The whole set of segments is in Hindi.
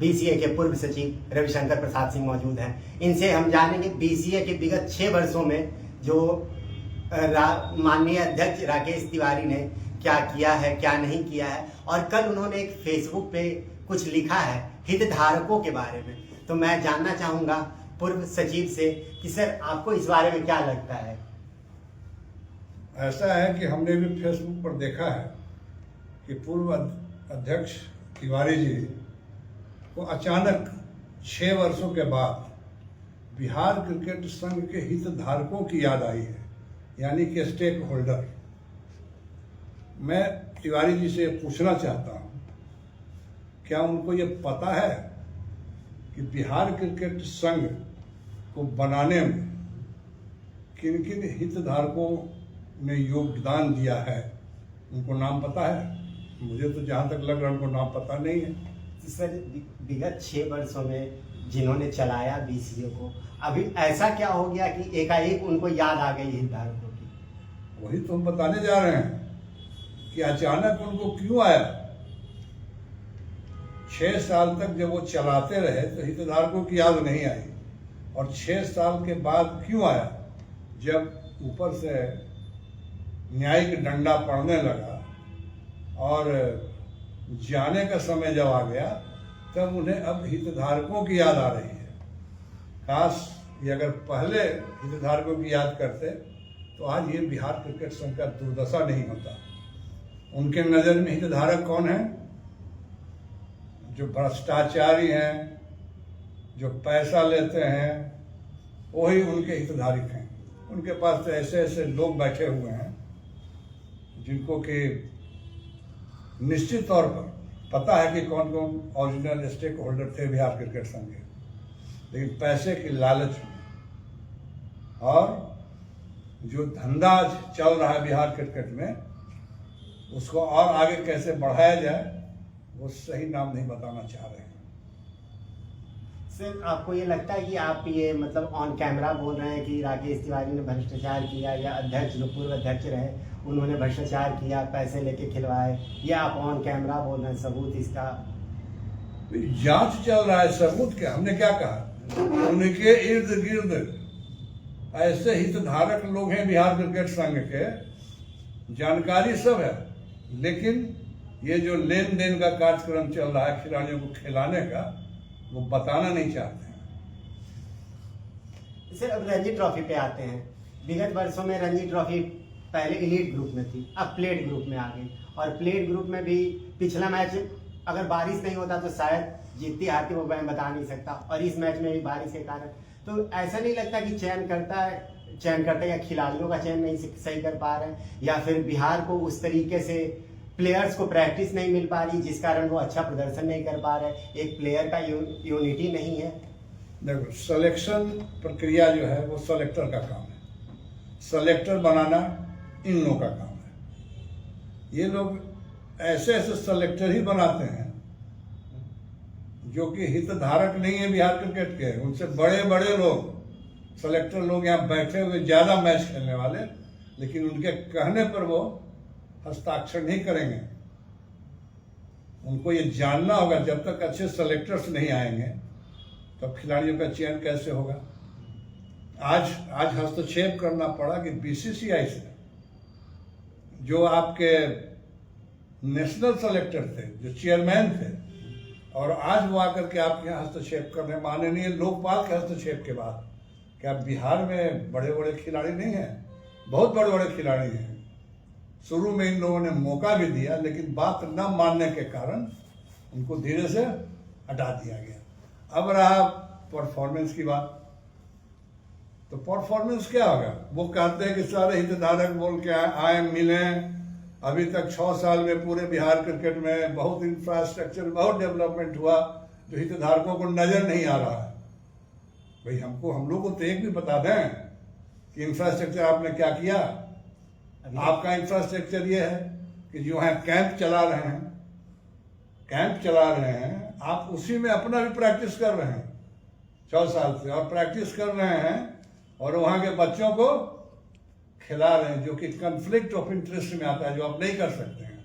बीसीए के पूर्व सचिव रविशंकर प्रसाद सिंह मौजूद हैं। इनसे हम जानेंगे बीसीए के विगत 6 वर्षों में जो माननीय अध्यक्ष राकेश तिवारी ने क्या किया है, क्या नहीं किया है, और कल उन्होंने एक फेसबुक पे कुछ लिखा है हितधारकों के बारे में। तो मैं जानना चाहूंगा पूर्व सचिव से कि सर आपको इस बारे में क्या लगता है? ऐसा है कि हमने भी फेसबुक पर देखा है कि पूर्व अध्यक्ष तिवारी जी को अचानक 6 वर्षों के बाद बिहार क्रिकेट संघ के हितधारकों की याद आई है, यानी कि स्टेक होल्डर। मैं तिवारी जी से पूछना चाहता हूं, क्या उनको ये पता है कि बिहार क्रिकेट संघ को बनाने में किन किन हितधारकों ने योगदान दिया है? उनको नाम पता है? मुझे तो जहां तक लग रहा है उनको नाम पता नहीं है। सर विगत 6 वर्षों में जिन्होंने चलाया बीसीए को, अभी ऐसा क्या हो गया कि एकाएक उनको याद आ गई हितधारकों की? वही तो हम बताने जा रहे हैं कि अचानक उनको क्यों आया। 6 साल तक जब वो चलाते रहे तो हितधारकों की याद नहीं आई, और 6 साल के बाद क्यों आया? जब ऊपर से न्यायिक डंडा पड़ने लगा और जाने का समय जब आ गया, तब उन्हें अब हितधारकों की याद आ रही है। काश ये अगर पहले हितधारकों की याद करते तो आज ये बिहार क्रिकेट संघ का दुर्दशा नहीं होता। उनके नज़र में हितधारक कौन है? जो भ्रष्टाचारी हैं, जो पैसा लेते हैं, वही उनके हितधारक हैं। उनके पास तो ऐसे ऐसे लोग बैठे हुए हैं जिनको कि निश्चित तौर पर पता है कि कौन कौन ओरिजिनल स्टेक होल्डर थे बिहार क्रिकेट संघ के, लेकिन पैसे की लालच में और जो धंधा चल रहा है बिहार क्रिकेट में, उसको और आगे कैसे बढ़ाया जाए वो सही नाम नहीं बताना चाह रहे हैं। सर आपको ये लगता है कि आप ये मतलब ऑन कैमरा बोल रहे हैं कि राकेश तिवारी ने भ्रष्टाचार किया, या अध्यक्ष जो पूर्व अध्यक्ष रहे उन्होंने भ्रष्टाचार किया, पैसे लेके खिलवाए, या आप ऑन कैमरा बोल रहे हैं? सबूत इसका? जांच चल रहा है, सबूत क्या? हमने क्या कहा? उनके इर्द गिर्द ऐसे हितधारक लोग हैं बिहार क्रिकेट संघ के, जानकारी सब है, लेकिन ये जो लेन देन का कार्यक्रम चल रहा है खिलाड़ियों को खिलाने का, वो बताना नहीं चाहते हैं। सर अब रणजी ट्रॉफी पे आते हैं। विगत वर्षों में रणजी ट्रॉफी पहले एलीट ग्रुप में थी, अब प्लेट ग्रुप में आ गई, और प्लेट ग्रुप में भी पिछला मैच अगर बारिश नहीं होता तो शायद जीतती हारती वो मैं बता नहीं सकता, और इस मैच में भी बारिश के कारण। तो ऐसा नहीं लगता कि चयन करते या खिलाड़ियों का चयन नहीं सही कर पा रहे हैं, या फिर बिहार को उस तरीके से प्लेयर्स को प्रैक्टिस नहीं मिल पा रही जिस कारण वो अच्छा प्रदर्शन नहीं कर पा रहे, एक प्लेयर का यूनिटी नहीं है? देखो, सिलेक्शन प्रक्रिया जो है वो सेलेक्टर का काम है। सेलेक्टर बनाना इन लोगों का काम है। ये लोग ऐसे ऐसे सेलेक्टर ही बनाते हैं जो कि हितधारक नहीं है बिहार क्रिकेट के। उनसे बड़े बड़े लोग, सेलेक्टर लोग यहाँ बैठे हुए ज्यादा मैच खेलने वाले, लेकिन उनके कहने पर वो हस्ताक्षर नहीं करेंगे। उनको ये जानना होगा जब तक अच्छे सेलेक्टर्स नहीं आएंगे तब खिलाड़ियों का चयन कैसे होगा। आज हस्तक्षेप करना पड़ा कि बीसीसीआई से जो आपके नेशनल सेलेक्टर थे, जो चेयरमैन थे, और आज वो आकर के आपके यहाँ हस्तक्षेप करने, माननीय लोकपाल के हस्तक्षेप के बाद, क्या बिहार में बड़े बड़े खिलाड़ी नहीं हैं? बहुत बड़े बड़े खिलाड़ी हैं। शुरू में इन लोगों ने मौका भी दिया, लेकिन बात न मानने के कारण उनको धीरे से हटा दिया गया। अब रहा परफॉर्मेंस की बात, तो परफॉर्मेंस क्या होगा? वो कहते हैं कि सारे हितधारक बोल के आए मिले, अभी तक 6 साल में पूरे बिहार क्रिकेट में बहुत इंफ्रास्ट्रक्चर, बहुत डेवलपमेंट हुआ जो हितधारकों को नजर नहीं आ रहा है। भाई हम लोग को तो एक भी बता दें कि इंफ्रास्ट्रक्चर आपने क्या किया। आपका इंफ्रास्ट्रक्चर ये है कि जो है कैंप चला रहे हैं, आप उसी में अपना भी प्रैक्टिस कर रहे हैं 6 साल से, और प्रैक्टिस कर रहे हैं और वहां के बच्चों को खिला रहे हैं, जो कि कन्फ्लिक्ट ऑफ इंटरेस्ट में आता है, जो आप नहीं कर सकते हैं।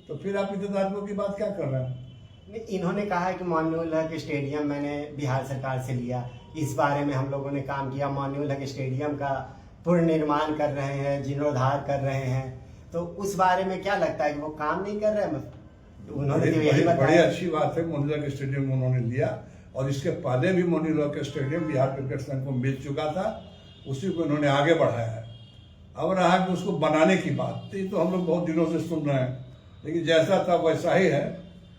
तो फिर आप हितधारकों की बात क्या कर रहे हैं? इन्होंने कहा है कि मोइनुल हक स्टेडियम मैंने बिहार सरकार से लिया, इस बारे में हम लोगों ने काम किया। मोइनुल हक स्टेडियम का पुनर्निर्माण कर रहे हैं, जीर्णोद्धार कर रहे हैं, तो उस बारे में क्या लगता है कि वो काम नहीं कर रहे हैं? उन्होंने तो यही बड़ी बताया। अच्छी बात है, मोइनुल हक स्टेडियम उन्होंने लिया, और इसके पहले भी मोइनुल हक स्टेडियम बिहार क्रिकेट संघ को मिल चुका था, उसी को इन्होंने आगे बढ़ाया है। अब रहा कि उसको बनाने की बात, ये तो हम लोग बहुत दिनों से सुन रहे हैं, लेकिन जैसा था वैसा ही है।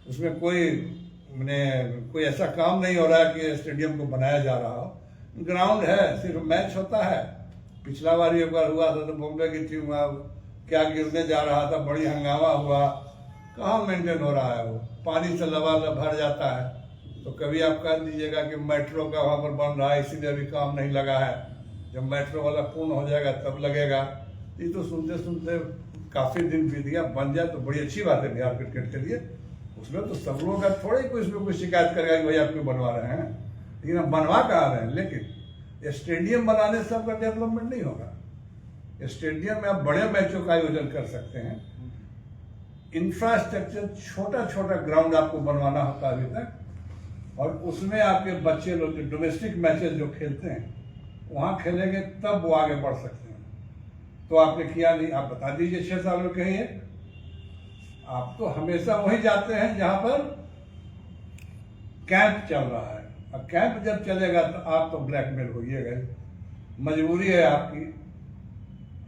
उसमें कोई ऐसा काम नहीं हो रहा है कि स्टेडियम को बनाया जा रहा हो। ग्राउंड है, सिर्फ मैच होता है। पिछला बार एक बार हुआ था तो बॉम्बे की टीम क्या गिरने जा रहा था, बड़ी हंगामा हुआ। कहाँ मेंटेन हो रहा है वो, पानी से लबालब भर जाता है। तो कभी आप कह दीजिएगा कि मेट्रो का वहाँ पर बन रहा है इसीलिए अभी काम नहीं लगा है, जब मेट्रो वाला पूर्ण हो जाएगा तब लगेगा। ये तो सुनते सुनते काफी दिन बीत गया। बन जाए तो बड़ी अच्छी बात है बिहार क्रिकेट के लिए। उसमें तो सब लोग का थोड़े कोई इसमें कोई शिकायत करेगा कि भाई आप क्यों बनवा रहे हैं, लेकिन हम बनवा कहा रहे हैं। लेकिन स्टेडियम बनाने से सबका डेवलपमेंट नहीं होगा। स्टेडियम में आप बड़े मैचों का आयोजन कर सकते हैं। इंफ्रास्ट्रक्चर छोटा छोटा ग्राउंड आपको बनवाना होता अभी तक, और उसमें आपके बच्चे लोग जो डोमेस्टिक मैचेस जो खेलते हैं वहां खेलेंगे तब वो आगे बढ़ सकते हैं। तो आपने किया नहीं, आप बता दीजिए 6 साल में कहीं है? आप तो हमेशा वहीं जाते हैं जहां पर कैंप चल रहा है। अब कैंप जब चलेगा तो आप तो ब्लैकमेल होइएगा, मजबूरी है आपकी।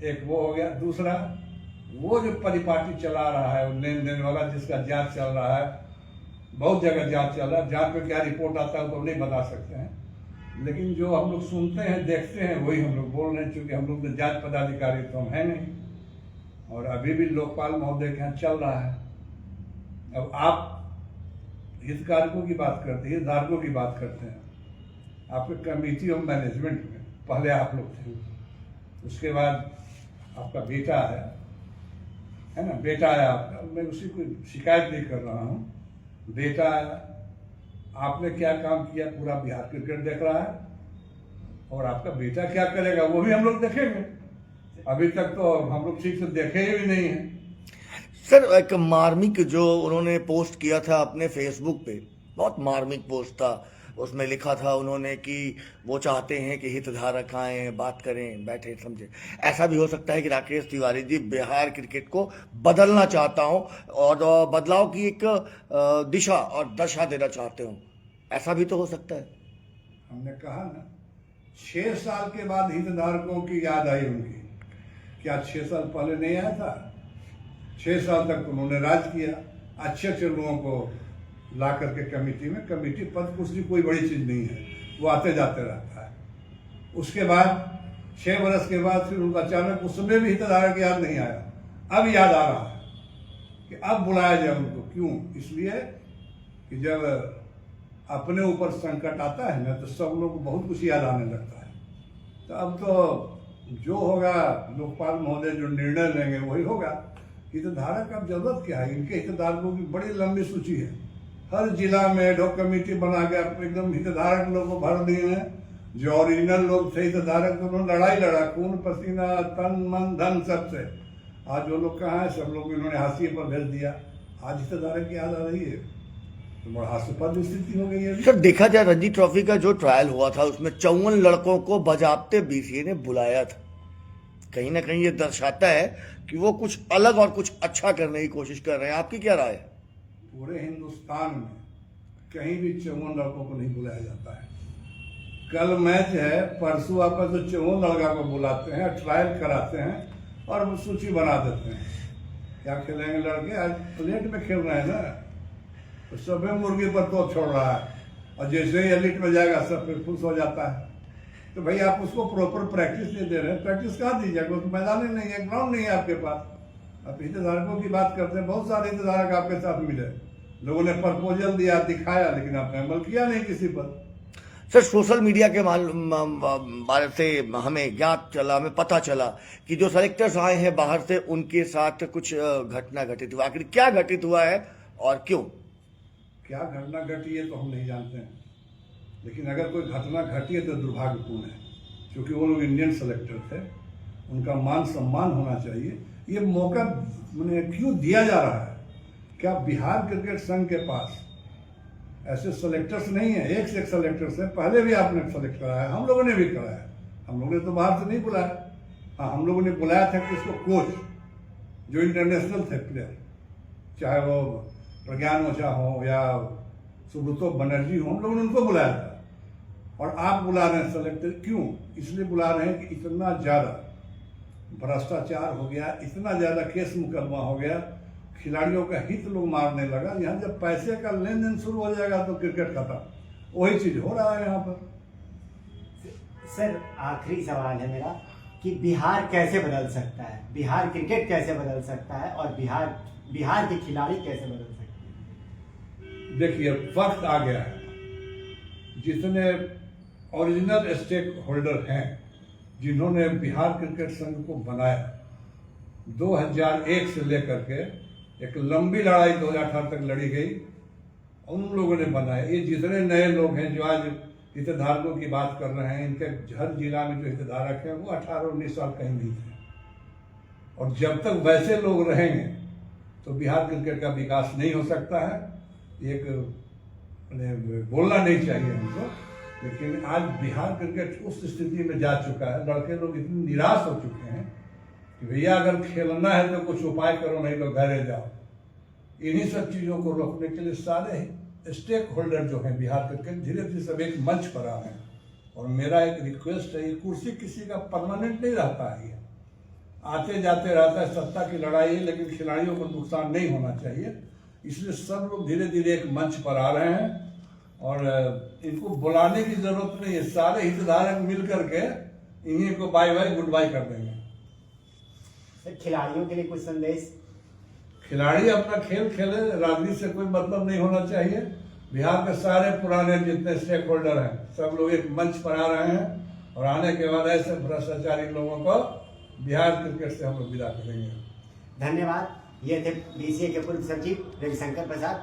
एक वो हो गया। दूसरा, वो जो परिपाटी चला रहा है, लेन देन वाला जिसका जांच चल रहा है, बहुत जगह जांच चल रहा है, जांच में क्या रिपोर्ट आता है तो नहीं बता सकते हैं, लेकिन जो हम लोग सुनते हैं देखते हैं वही हम लोग बोल रहे हैं। क्योंकि हम लोग तो जांच पदाधिकारी तो हम है नहीं, और अभी भी लोकपाल महोदय के यहाँ चल रहा है। अब आप हितधारकों की बात करते हैं, हितधारकों की बात करते हैं। आपके कमेटी ऑफ मैनेजमेंट में पहले आप लोग थे, उसके बाद आपका बेटा है ना, बेटा है आपका। मैं उसी को शिकायत नहीं कर रहा हूँ, बेटा है। आपने क्या काम किया पूरा बिहार क्रिकेट देख रहा है, और आपका बेटा क्या करेगा वो भी हम लोग देखेंगे। अभी तक तो हम लोग ठीक से देखे ही नहीं है। सर, एक मार्मिक जो उन्होंने पोस्ट किया था अपने फेसबुक पे, बहुत मार्मिक पोस्ट था। उसमें लिखा था उन्होंने कि वो चाहते हैं कि हितधारक आएं, बात करें, बैठे, समझे। ऐसा भी हो सकता है कि राकेश तिवारी जी बिहार क्रिकेट को बदलना चाहता हूं और बदलाव की एक दिशा और दशा देना चाहते हूं, ऐसा भी तो हो सकता है। हमने कहा ना, 6 साल के बाद हितधारकों की याद आई उनकी। क्या 6 साल पहले नहीं आया था? 6 साल तक तो उन्होंने राज किया, अच्छे अच्छे लोगों को ला करके कमेटी में। कमेटी पद कुर्सी कोई बड़ी चीज नहीं है, वो आते जाते रहता है। उसके बाद 6 वर्ष के बाद फिर उनका अचानक उसमें भी हितधारक याद नहीं आया। अब याद आ रहा है कि अब बुलाया जाए उनको। क्यों? इसलिए कि जब अपने ऊपर संकट आता है ना तो सब लोग को बहुत कुछ याद आने लगता है। तो अब तो जो होगा, लोकपाल महोदय जो निर्णय लेंगे वही होगा। हितधारक अब जरूरत क्या है? इनके हितधारकों की बड़ी लंबी सूची है। हर जिला में एडहॉक कमेटी बना के एकदम हितधारक लोग को भर दिए हैं। जो ओरिजिनल लोग थे हितधारक, तो उन्होंने लड़ाई लड़ा, खून पसीना तन मन धन सबसे। आज वो लोग कहाँ है? सब लोग इन्होंने हाशिए पर भेज दिया। आज हितधारक की याद आ रही है, तो बड़ा हास्यास्पद स्थिति हो गई है। सर, देखा जाए रणजी ट्रॉफी का जो ट्रायल हुआ था उसमें 54 लड़कों को बाजाप्ते बीसीए ने बुलाया था। कहीं ना कहीं ये दर्शाता है कि वो कुछ अलग और कुछ अच्छा करने की कोशिश कर रहे हैं। आपकी क्या राय है? पूरे हिंदुस्तान में कहीं भी 54 लड़कों को नहीं बुलाया जाता है। कल मैच है, परसों वापस तो 54 लड़का को बुलाते हैं, ट्रायल कराते हैं और सूची बना देते हैं। क्या खेलेंगे लड़के? आज प्लेट में खेल रहे हैं ना, तो सभी मुर्गी पर तो छोड़ रहा है, और जैसे ही एलिट में जाएगा सब फिर खुश हो जाता है। तो भाई आप उसको प्रॉपर प्रैक्टिस नहीं दे रहे हैं। प्रैक्टिस कहाँ दीजिएगा? तो मैदान ही नहीं है, ग्राउंड नहीं है आपके पास। आप हितधारकों की बात करते हैं, बहुत सारे हितधारक आपके साथ मिले, लोगों ने प्रपोजल दिया, दिखाया, लेकिन आपने अमल किया नहीं किसी पर। सर, सोशल मीडिया के बारे से हमें ज्ञात चला, हमें पता चला कि जो सेलेक्टर्स आए हैं बाहर से उनके साथ कुछ घटना घटित हुआ। आखिर क्या घटित हुआ है और क्यों? क्या घटना घटी है तो हम नहीं जानते हैं, लेकिन अगर कोई घटना घटी है तो दुर्भाग्यपूर्ण है, क्योंकि वो लोग इंडियन सेलेक्टर थे, उनका मान सम्मान होना चाहिए। ये मौका क्यों दिया जा रहा है? क्या बिहार क्रिकेट संघ के पास ऐसे सेलेक्टर्स नहीं है, एक से एक सेलेक्टर्स है। पहले भी आपने सेलेक्ट कराया, हम लोगों ने भी कराया। हम लोगों ने तो बाहर से नहीं बुलाया। हाँ, हम लोगों ने बुलाया था किसको? कोच जो इंटरनेशनल थे प्लेयर, चाहे वो प्रज्ञान ओझा हो या सुब्रतो बनर्जी हो, हम लोगों ने उनको बुलाया था। और आप बुला रहे हैं सेलेक्टर, क्यों? इसलिए बुला रहे हैं कि इतना ज़्यादा भ्रष्टाचार हो गया, इतना ज़्यादा केस मुकदमा हो गया, खिलाड़ियों का हित लोग मारने लगा। यहाँ जब पैसे का लेन देन शुरू हो जाएगा तो क्रिकेट खत्म। वही चीज़ हो रहा है यहाँ पर। सर, आखिरी सवाल है मेरा कि बिहार कैसे बदल सकता है? बिहार क्रिकेट कैसे बदल सकता है और बिहार के खिलाड़ी कैसे बदल सकते हैं? देखिए, वक्त आ गया है। जितने ओरिजिनल स्टेक होल्डर हैं, जिन्होंने बिहार क्रिकेट संघ को बनाया, 2001 से लेकर के एक लंबी लड़ाई 2018 तक लड़ी गई, उन लोगों ने बनाया। ये जितने नए लोग हैं जो आज हितधारकों की बात कर रहे हैं, इनके हर जिला में जो हितधारक हैं वो 18-19 साल कहीं नहीं थे। और जब तक वैसे लोग रहेंगे तो बिहार क्रिकेट का विकास नहीं हो सकता है। एक बोलना नहीं चाहिए हमको, लेकिन आज बिहार क्रिकेट उस स्थिति में जा चुका है, लड़के लोग इतने निराश हो चुके हैं कि भैया अगर खेलना है तो कुछ उपाय करो, नहीं तो घरे जाओ। इन्हीं सब चीज़ों को रोकने के लिए सारे स्टेक होल्डर जो हैं बिहार क्रिकेट धीरे धीरे सब एक मंच पर आ रहे हैं। और मेरा एक रिक्वेस्ट है, ये कुर्सी किसी का परमानेंट नहीं रहता है, ये आते जाते रहता है, सत्ता की लड़ाई है, लेकिन खिलाड़ियों को नुकसान नहीं होना चाहिए। इसलिए सब लोग धीरे धीरे एक मंच पर आ रहे हैं और इनको बुलाने की जरूरत नहीं है। सारे हितधारक मिल करके इन्हीं को बाय बाय गुड बाय कर देंगे। खिलाड़ियों के लिए कुछ संदेश? खिलाड़ी अपना खेल खेले, राजनीति से कोई मतलब नहीं होना चाहिए। बिहार के सारे पुराने जितने स्टेक होल्डर हैं सब लोग एक मंच पर आ रहे हैं और आने के बाद ऐसे भ्रष्टाचारी लोगों को बिहार क्रिकेट से हम लोग विदा करेंगे। धन्यवाद। ये थे BCA के पूर्व सचिव रविशंकर प्रसाद।